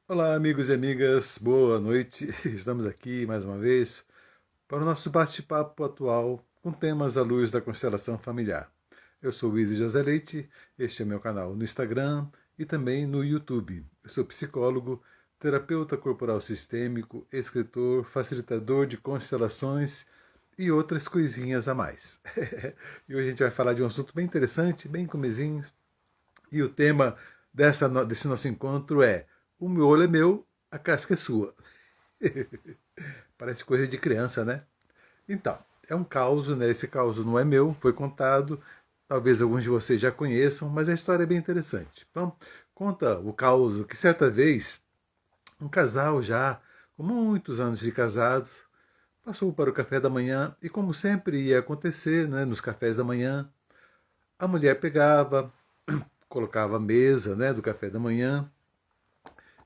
Olá, amigos e amigas, boa noite. Estamos aqui mais uma vez para o nosso bate-papo atual com temas à luz da constelação familiar. Eu sou o Izzy José Leite, este é meu canal no Instagram e também no YouTube. Eu sou psicólogo, terapeuta corporal sistêmico, escritor, facilitador de constelações e outras coisinhas a mais. E hoje a gente vai falar de um assunto bem interessante, bem comezinho, e o tema desse nosso encontro é: o miolo é meu, a casca é sua. Parece coisa de criança, né? Então, é um caos, né? Esse caos não é meu, foi contado. Talvez alguns de vocês já conheçam, mas a história é bem interessante. Então, conta o caos que certa vez um casal já com muitos anos de casados passou para o café da manhã e, como sempre ia acontecer, né, nos cafés da manhã, a mulher pegava, colocava a mesa, né, do café da manhã.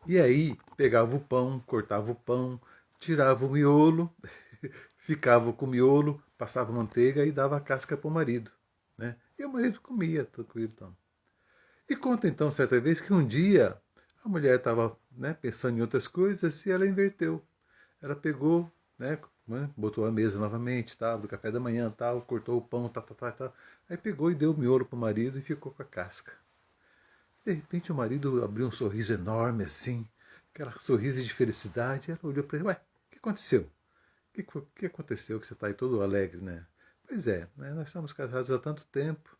E aí pegava o pão, cortava o pão, tirava o miolo, ficava com o miolo, passava manteiga e dava a casca para o marido. Né? E o marido comia, tranquilo. Então. E conta então, certa vez, que um dia a mulher estava, né, pensando em outras coisas e ela inverteu. Ela pegou, né, botou a mesa novamente, tal, do café da manhã, tal, cortou o pão, tal, tal, tal, tal. Aí pegou e deu o miolo para o marido e ficou com a casca. De repente o marido abriu um sorriso enorme assim, aquela sorriso de felicidade. Ela olhou para ele: ué, o que aconteceu? O que aconteceu que você está aí todo alegre, né? Pois é, né, nós estamos casados há tanto tempo.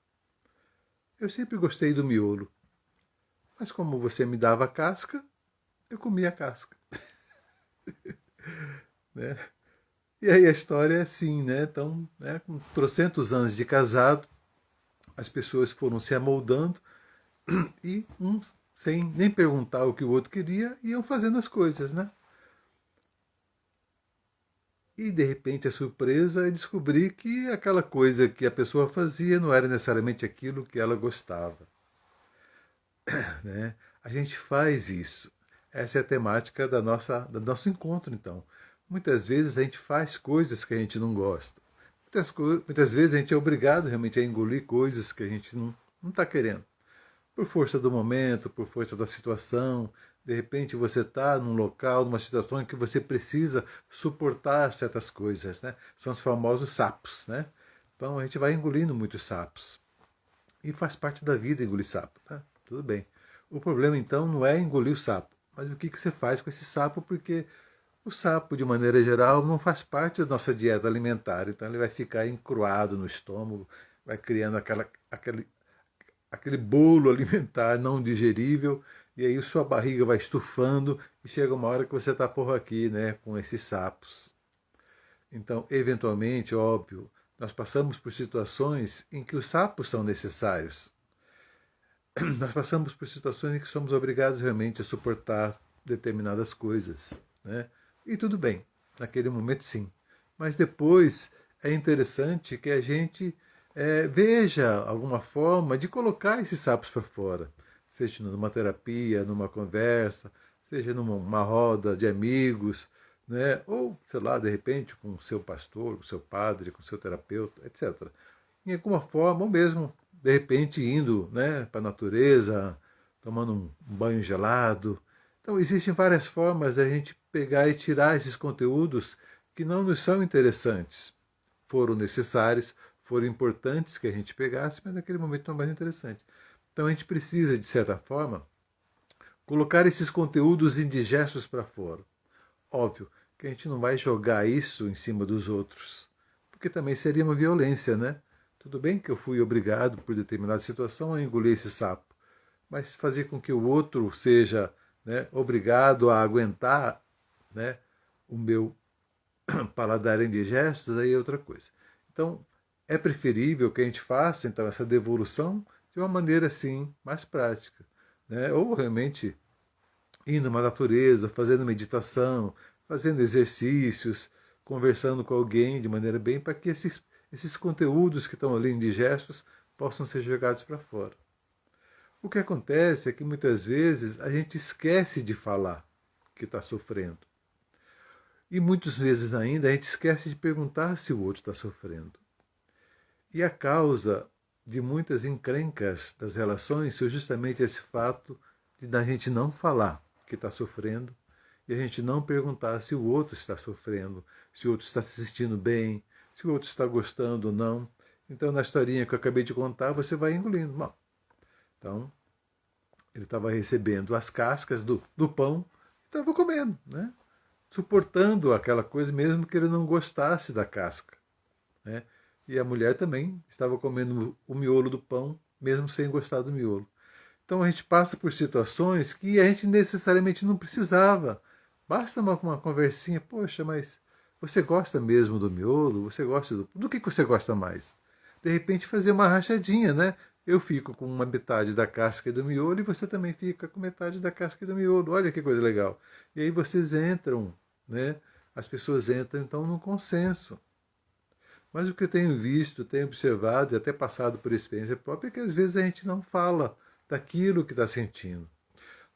Eu sempre gostei do miolo, mas como você me dava a casca, eu comia a casca. Né? E aí a história é assim, né? Então, né, com trocentos anos de casado, as pessoas foram se amoldando e uns, sem nem perguntar o que o outro queria, iam fazendo as coisas, né? E de repente a surpresa é descobrir que aquela coisa que a pessoa fazia não era necessariamente aquilo que ela gostava. Né? A gente faz isso. Essa é a temática do nosso encontro, então. Muitas vezes a gente faz coisas que a gente não gosta. Muitas vezes a gente é obrigado realmente a engolir coisas que a gente não está querendo. Por força do momento, por força da situação. De repente você está num local, numa situação em que você precisa suportar certas coisas, né? São os famosos sapos, né? Então a gente vai engolindo muitos sapos. E faz parte da vida engolir sapo, tá? Tudo bem. O problema então não é engolir o sapo, mas o que você faz com esse sapo, porque o sapo, de maneira geral, não faz parte da nossa dieta alimentar, então ele vai ficar encruado no estômago, vai criando aquele bolo alimentar não digerível, e aí sua barriga vai estufando e chega uma hora que você está por aqui, né, com esses sapos. Então, eventualmente, óbvio, nós passamos por situações em que os sapos são necessários. Nós passamos por situações em que somos obrigados realmente a suportar determinadas coisas, né? E tudo bem, naquele momento sim. Mas depois é interessante que a gente veja alguma forma de colocar esses sapos para fora, seja numa terapia, numa conversa, seja numa roda de amigos, né? Ou, sei lá, de repente com o seu pastor, com o seu padre, com o seu terapeuta, etc. Em alguma forma, ou mesmo, de repente, indo, né, para a natureza, tomando um banho gelado. Então, existem várias formas da gente pegar e tirar esses conteúdos que não nos são interessantes. Foram necessários, foram importantes que a gente pegasse, mas naquele momento não é mais interessante. Então, a gente precisa, de certa forma, colocar esses conteúdos indigestos para fora. Óbvio que a gente não vai jogar isso em cima dos outros, porque também seria uma violência, né? Tudo bem que eu fui obrigado, por determinada situação, a engolir esse sapo, mas fazer com que o outro seja, né, obrigado a aguentar, né, o meu paladar indigestos, aí é outra coisa. Então, é preferível que a gente faça então essa devolução de uma maneira assim mais prática, né? Ou realmente indo na natureza, fazendo meditação, fazendo exercícios, conversando com alguém de maneira bem para que esses conteúdos que estão ali indigestos possam ser jogados para fora. O que acontece é que muitas vezes a gente esquece de falar que está sofrendo. E muitas vezes ainda a gente esquece de perguntar se o outro está sofrendo. E a causa de muitas encrencas das relações foi justamente esse fato de da gente não falar que está sofrendo e a gente não perguntar se o outro está sofrendo, se o outro está se sentindo bem, se o outro está gostando ou não. Então, na historinha que eu acabei de contar, você vai engolindo. Bom, então, ele estava recebendo as cascas do pão e estava comendo, né? Suportando aquela coisa, mesmo que ele não gostasse da casca, né? E a mulher também estava comendo o miolo do pão, mesmo sem gostar do miolo. Então a gente passa por situações que a gente necessariamente não precisava. Basta uma conversinha, poxa, mas você gosta mesmo do miolo? Você gosta do que você gosta mais? De repente fazer uma rachadinha, né? Eu fico com uma metade da casca do miolo e você também fica com metade da casca do miolo. Olha que coisa legal. E aí vocês entram, né? As pessoas entram então num consenso. Mas o que eu tenho visto, tenho observado e até passado por experiência própria é que às vezes a gente não fala daquilo que está sentindo.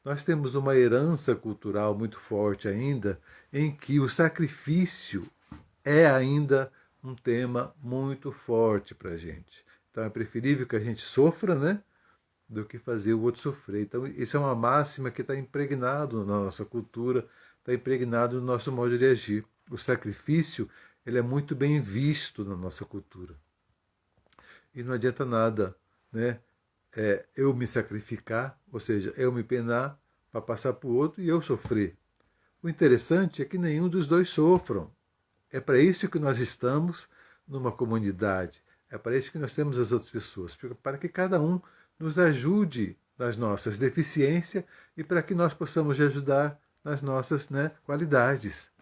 Nós temos uma herança cultural muito forte ainda, em que o sacrifício é ainda um tema muito forte para a gente. Então é preferível que a gente sofra, né, do que fazer o outro sofrer. Então isso é uma máxima que está impregnado na nossa cultura, está impregnado no nosso modo de agir. O sacrifício ele é muito bem visto na nossa cultura. E não adianta nada, né, eu me sacrificar, ou seja, eu me penar para passar para o outro e eu sofrer. O interessante é que nenhum dos dois sofram. É para isso que nós estamos numa comunidade. É para isso que nós temos as outras pessoas, para que cada um nos ajude nas nossas deficiências e para que nós possamos ajudar nas nossas, né, qualidades.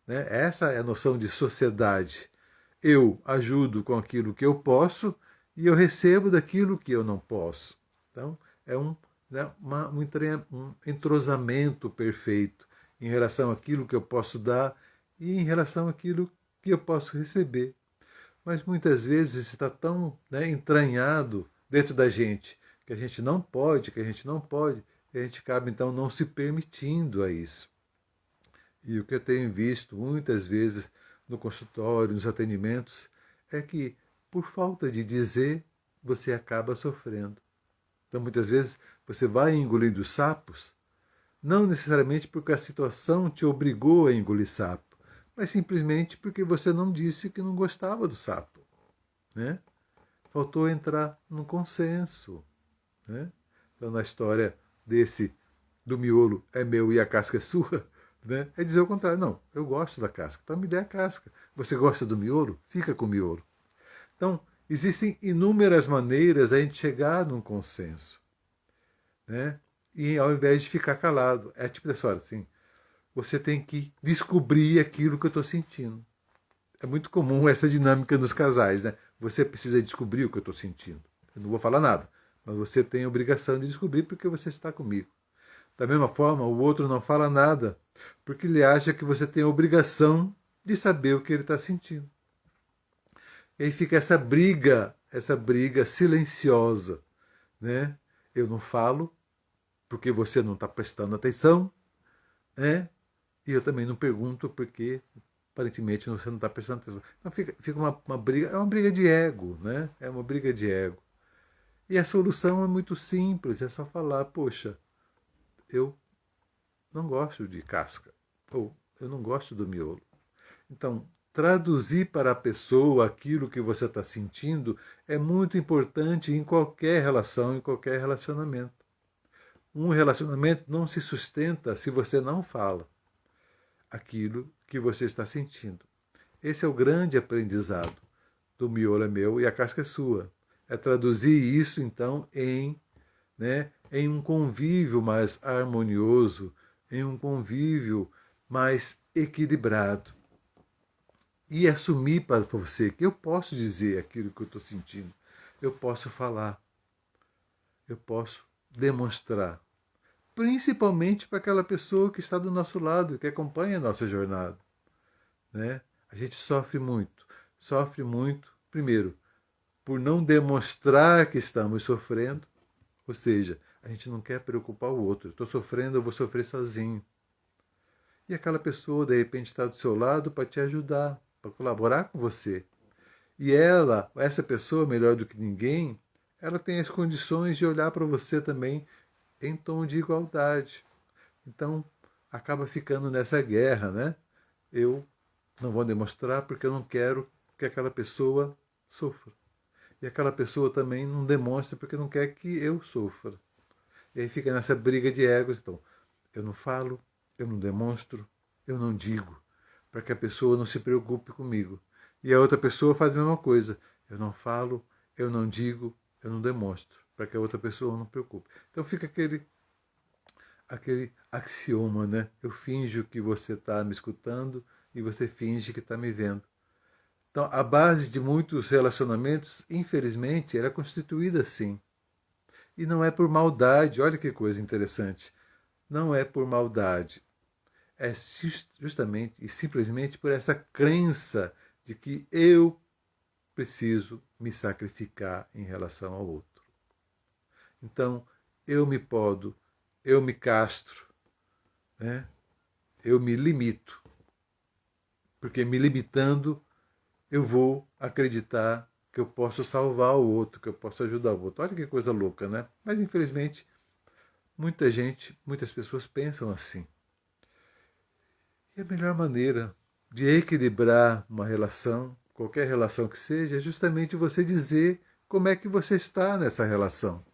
Né? Essa é a noção de sociedade. Eu ajudo com aquilo que eu posso e eu recebo daquilo que eu não posso. Então, é né, um entrosamento perfeito em relação àquilo que eu posso dar e em relação àquilo que eu posso receber. Mas muitas vezes está tão, né, entranhado dentro da gente que a gente não pode, e a gente acaba então não se permitindo a isso. E o que eu tenho visto muitas vezes no consultório, nos atendimentos, é que por falta de dizer, você acaba sofrendo. Então muitas vezes você vai engolindo sapos, não necessariamente porque a situação te obrigou a engolir sapo, mas simplesmente porque você não disse que não gostava do sapo. Né? Faltou entrar num consenso. Né? Então na história do miolo é meu e a casca é sua, né? É dizer o contrário. Não, eu gosto da casca, então me dê a casca. Você gosta do miolo? Fica com o miolo. Então, existem inúmeras maneiras da gente chegar num consenso. Né? E ao invés de ficar calado, é tipo dessa hora, assim, você tem que descobrir aquilo que eu estou sentindo. É muito comum essa dinâmica nos casais, né? Você precisa descobrir o que eu estou sentindo. Eu não vou falar nada, mas você tem a obrigação de descobrir porque você está comigo. Da mesma forma, o outro não fala nada, porque ele acha que você tem a obrigação de saber o que ele está sentindo. E aí fica essa briga silenciosa, né? Eu não falo, porque você não está prestando atenção, né? E eu também não pergunto, porque aparentemente você não está prestando atenção. Então fica uma briga, é uma briga de ego, né? É uma briga de ego. E a solução é muito simples, é só falar, poxa, eu não gosto de casca, ou eu não gosto do miolo. Então, traduzir para a pessoa aquilo que você está sentindo é muito importante em qualquer relação, em qualquer relacionamento. Um relacionamento não se sustenta se você não fala aquilo que você está sentindo. Esse é o grande aprendizado do miolo é meu e a casca é sua. É traduzir isso, então, em um convívio mais harmonioso, em um convívio mais equilibrado. E assumir para você que eu posso dizer aquilo que eu estou sentindo. Eu posso falar. Eu posso demonstrar. Principalmente para aquela pessoa que está do nosso lado, que acompanha a nossa jornada. Né? A gente sofre muito. Sofre muito, primeiro, por não demonstrar que estamos sofrendo. Ou seja, a gente não quer preocupar o outro. Estou sofrendo, eu vou sofrer sozinho. E aquela pessoa, de repente, está do seu lado para te ajudar, para colaborar com você. E essa pessoa, melhor do que ninguém, ela tem as condições de olhar para você também em tom de igualdade. Então, acaba ficando nessa guerra, né? Eu não vou demonstrar porque eu não quero que aquela pessoa sofra. E aquela pessoa também não demonstra porque não quer que eu sofra. E aí fica nessa briga de egos. Então, eu não falo, eu não demonstro, eu não digo, para que a pessoa não se preocupe comigo. E a outra pessoa faz a mesma coisa. Eu não falo, eu não digo, eu não demonstro, para que a outra pessoa não se preocupe. Então fica aquele axioma, né? Eu finjo que você está me escutando e você finge que está me vendo. Então, a base de muitos relacionamentos, infelizmente, era constituída assim. E não é por maldade, olha que coisa interessante. Não é por maldade. É justamente e simplesmente por essa crença de que eu preciso me sacrificar em relação ao outro. Então, eu me podo, eu me castro, né? Eu me limito. Porque me limitando, eu vou acreditar que eu posso salvar o outro, que eu posso ajudar o outro. Olha que coisa louca, né? Mas infelizmente, muita gente, muitas pessoas pensam assim. E a melhor maneira de equilibrar uma relação, qualquer relação que seja, é justamente você dizer como é que você está nessa relação,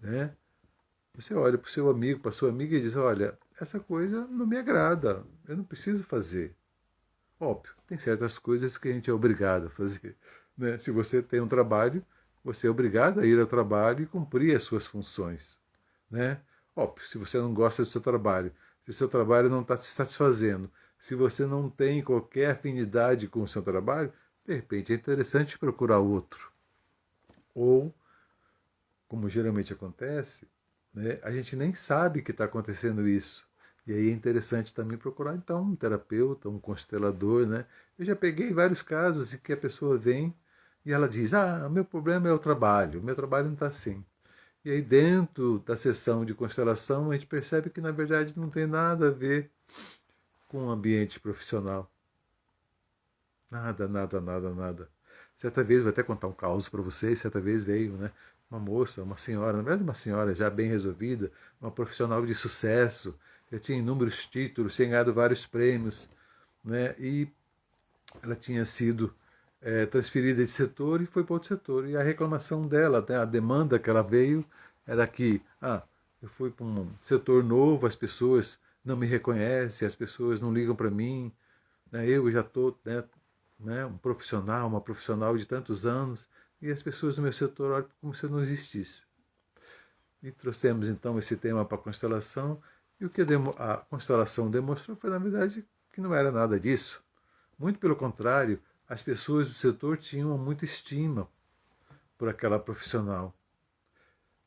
né? Você olha para o seu amigo, para a sua amiga e diz, olha, essa coisa não me agrada, eu não preciso fazer. Óbvio, tem certas coisas que a gente é obrigado a fazer. Né? Se você tem um trabalho, você é obrigado a ir ao trabalho e cumprir as suas funções. Né? Óbvio, se você não gosta do seu trabalho, se o seu trabalho não está te satisfazendo, se você não tem qualquer afinidade com o seu trabalho, de repente é interessante procurar outro. Ou, como geralmente acontece, né, a gente nem sabe que está acontecendo isso. E aí é interessante também procurar então um terapeuta, um constelador, né? Eu já peguei vários casos em que a pessoa vem e ela diz: "Ah, o meu problema é o meu trabalho não está assim". E aí dentro da sessão de constelação a gente percebe que na verdade não tem nada a ver com o ambiente profissional. Nada, nada, nada, nada. Certa vez, vou até contar um caos para vocês, certa vez veio, né, uma moça, uma senhora, na verdade uma senhora já bem resolvida, uma profissional de sucesso, já tinha inúmeros títulos, tinha ganhado vários prêmios, né, e ela tinha sido transferida de setor e foi para outro setor. E a reclamação dela, né, a demanda que ela veio era que, eu fui para um setor novo, as pessoas não me reconhecem, as pessoas não ligam para mim, né, eu já estou um profissional, uma profissional de tantos anos, e as pessoas no meu setor olham como se eu não existisse. E trouxemos então esse tema para a constelação, e o que a constelação demonstrou foi, na verdade, que não era nada disso. Muito pelo contrário, as pessoas do setor tinham muita estima por aquela profissional.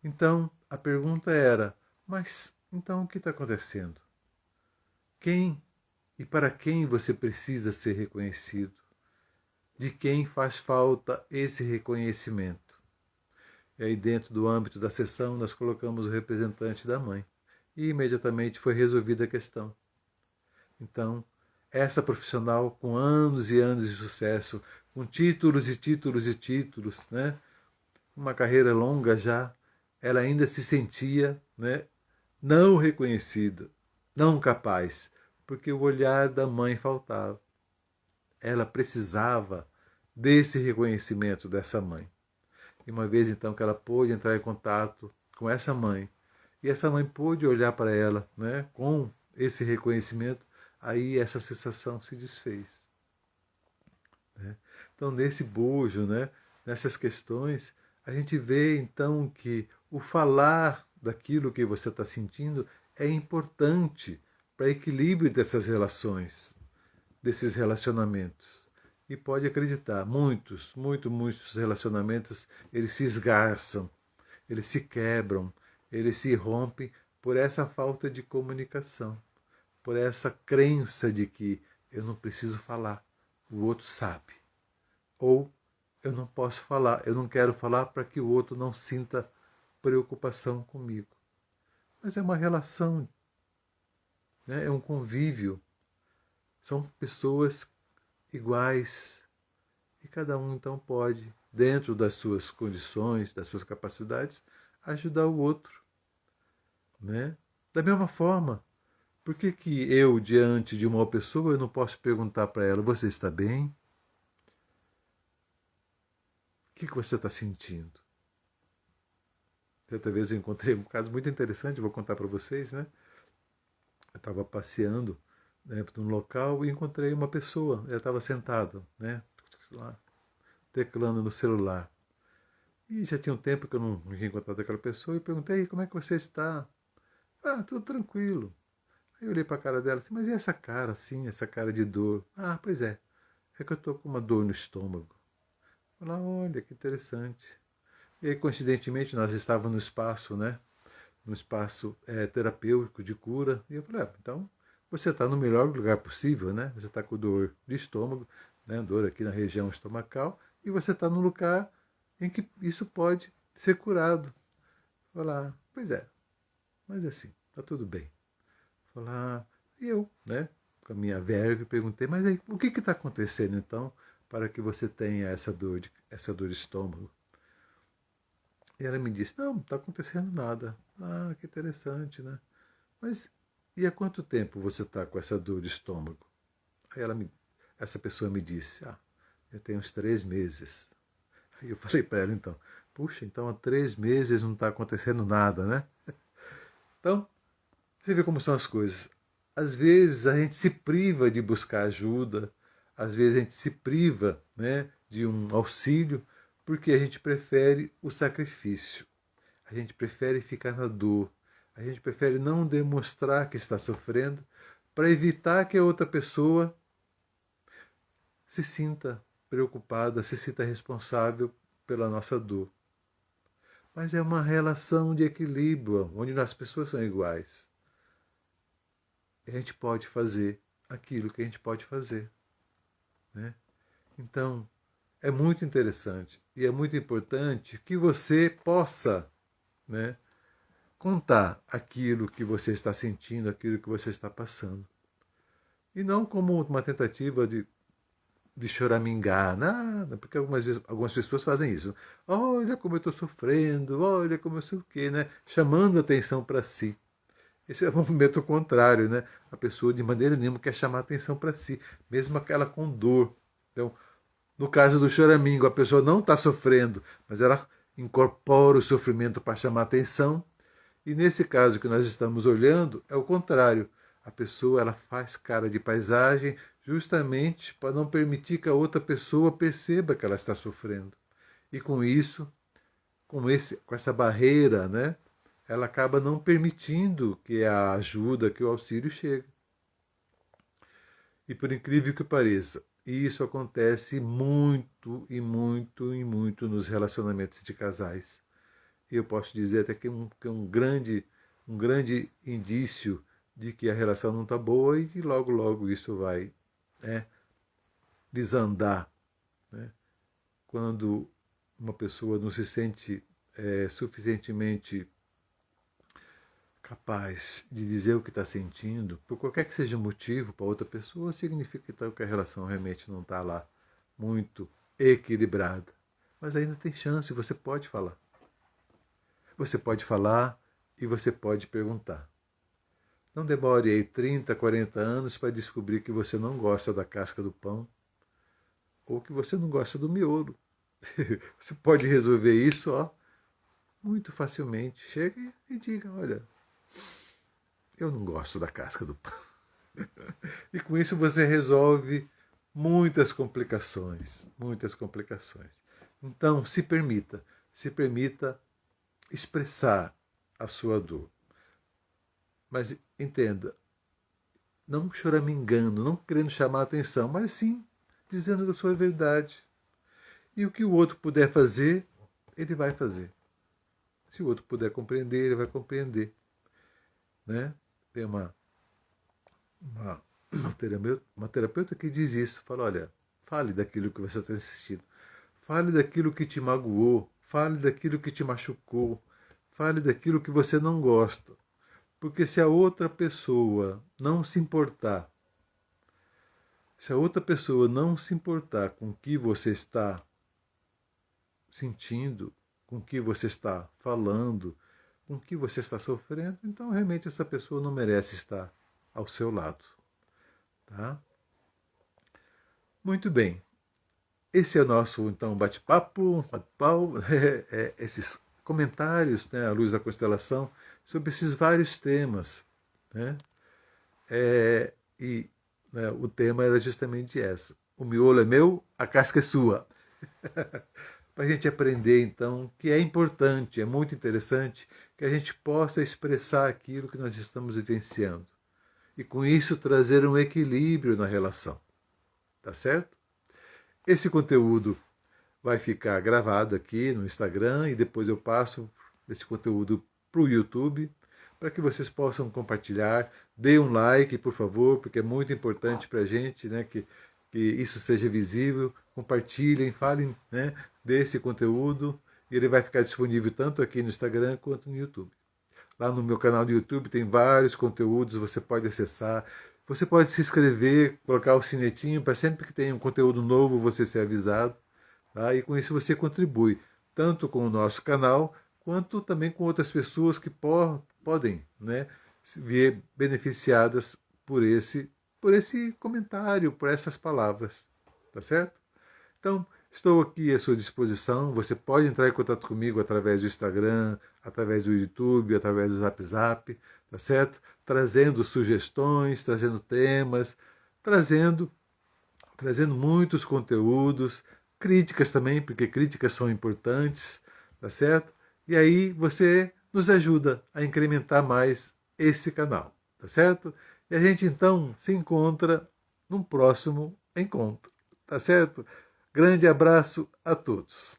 Então, a pergunta era, mas então o que está acontecendo? Quem e para quem você precisa ser reconhecido? De quem faz falta esse reconhecimento? E aí, dentro do âmbito da sessão, nós colocamos o representante da mãe. E imediatamente foi resolvida a questão. Então, essa profissional com anos e anos de sucesso, com títulos e títulos e títulos, né? Uma carreira longa já, ela ainda se sentia, né, não reconhecida, não capaz, porque o olhar da mãe faltava. Ela precisava desse reconhecimento dessa mãe. E uma vez então que ela pôde entrar em contato com essa mãe, e essa mãe pôde olhar para ela, né, com esse reconhecimento, aí essa sensação se desfez. Né? Então, nesse bojo, né, nessas questões, a gente vê então que o falar daquilo que você está sentindo é importante para o equilíbrio dessas relações, desses relacionamentos. E pode acreditar, muitos relacionamentos, eles se esgarçam, eles se quebram, eles se rompem por essa falta de comunicação, por essa crença de que eu não preciso falar, o outro sabe. Ou eu não posso falar, eu não quero falar para que o outro não sinta preocupação comigo. Mas é uma relação, né? É um convívio. São pessoas iguais. E cada um então pode, dentro das suas condições, das suas capacidades, ajudar o outro. Né? Da mesma forma, Por que que eu, diante de uma pessoa, eu não posso perguntar para ela, você está bem? O que que você está sentindo? Certa vez eu encontrei um caso muito interessante, vou contar para vocês, né? Eu estava passeando, né, num local e encontrei uma pessoa, ela estava sentada, né, lá, teclando no celular. E já tinha um tempo que eu não tinha encontrado aquela pessoa e perguntei, como é que você está? Ah, tudo tranquilo. Aí eu olhei para a cara dela assim, mas e essa cara assim, essa cara de dor? Ah, pois é que eu estou com uma dor no estômago. Falei, olha, que interessante. E aí, coincidentemente, nós estávamos no espaço, né? No espaço terapêutico de cura. E eu falei, então você está no melhor lugar possível, né? Você está com dor de estômago, né? Dor aqui na região estomacal, e você está num lugar em que isso pode ser curado. Falar, pois é, mas assim, está tudo bem. Falar, e eu, né? Com a minha verve, perguntei, mas aí, o que está acontecendo então para que você tenha essa dor de estômago? E ela me disse, não está acontecendo nada. Ah, que interessante, né? Mas e há quanto tempo você está com essa dor de estômago? Aí essa pessoa me disse, eu tenho uns 3 meses. Aí eu falei para ela então, puxa, então há 3 meses não está acontecendo nada, né? Então, você vê como são as coisas. Às vezes a gente se priva de buscar ajuda, às vezes a gente se priva, né, de um auxílio, porque a gente prefere o sacrifício. A gente prefere ficar na dor. A gente prefere não demonstrar que está sofrendo para evitar que a outra pessoa se sinta preocupada, se sinta responsável pela nossa dor. Mas é uma relação de equilíbrio, onde as pessoas são iguais. E a gente pode fazer aquilo que a gente pode fazer. Né? Então, é muito interessante e é muito importante que você possa, né, contar aquilo que você está sentindo, aquilo que você está passando. E não como uma tentativa de choramingar, nada, porque algumas pessoas fazem isso. Olha como eu estou sofrendo, olha como eu sei o quê, né? Chamando atenção para si. Esse é o movimento contrário, né? A pessoa de maneira nenhuma quer chamar atenção para si, mesmo aquela com dor. Então, no caso do choramingo, a pessoa não está sofrendo, mas ela incorpora o sofrimento para chamar atenção. E nesse caso que nós estamos olhando, é o contrário. A pessoa ela faz cara de paisagem justamente para não permitir que a outra pessoa perceba que ela está sofrendo. E com isso, com essa barreira, né, ela acaba não permitindo que a ajuda, que o auxílio chegue. E por incrível que pareça, isso acontece muito e muito e muito nos relacionamentos de casais. E eu posso dizer até que é um grande indício de que a relação não está boa e que logo, logo isso vai, né, desandar. Né? Quando uma pessoa não se sente suficientemente capaz de dizer o que está sentindo, por qualquer que seja o motivo para outra pessoa, significa então que a relação realmente não está lá muito equilibrada. Mas ainda tem chance, você pode falar. Você pode falar e você pode perguntar. Não demore aí 30, 40 anos para descobrir que você não gosta da casca do pão ou que você não gosta do miolo. Você pode resolver isso, muito facilmente. Chegue e diga, olha, eu não gosto da casca do pão. E com isso você resolve muitas complicações, muitas complicações. Então, se permita expressar a sua dor. Mas entenda, não choramingando, não querendo chamar a atenção, mas sim dizendo da sua verdade. E o que o outro puder fazer, ele vai fazer. Se o outro puder compreender, ele vai compreender. Né? Tem uma, uma terapeuta que diz isso, fala, olha, fale daquilo que você está assistindo. Fale daquilo que te magoou, fale daquilo que te machucou, fale daquilo que você não gosta. Porque se a outra pessoa não se importar, se a outra pessoa não se importar com o que você está sentindo, com o que você está falando, com o que você está sofrendo, então realmente essa pessoa não merece estar ao seu lado. Tá? Muito bem. Esse é o nosso, então, bate-papo, esses comentários, né, à luz da constelação, sobre esses vários temas. Né? E né, o tema era justamente essa. O miolo é meu, a casca é sua. Para a gente aprender, então, que é importante, é muito interessante que a gente possa expressar aquilo que nós estamos vivenciando. E com isso trazer um equilíbrio na relação. Tá certo? Esse conteúdo vai ficar gravado aqui no Instagram e depois eu passo esse conteúdo para o YouTube para que vocês possam compartilhar. Dê um like, por favor, porque é muito importante para a gente, né, que isso seja visível. Compartilhem, falem, né, desse conteúdo e ele vai ficar disponível tanto aqui no Instagram quanto no YouTube. Lá no meu canal do YouTube tem vários conteúdos, você pode acessar. Você pode se inscrever, colocar o sinetinho para sempre que tem um conteúdo novo você ser avisado. Tá? E com isso você contribui, tanto com o nosso canal, quanto também com outras pessoas que podem, né, se ver beneficiadas por esse comentário, por essas palavras. Tá certo? Então, estou aqui à sua disposição. Você pode entrar em contato comigo através do Instagram, através do YouTube, através do Zap, tá certo? Trazendo sugestões, trazendo temas, trazendo muitos conteúdos, críticas também, porque críticas são importantes, tá certo? E aí você nos ajuda a incrementar mais esse canal, tá certo? E a gente então se encontra num próximo encontro, tá certo? Grande abraço a todos.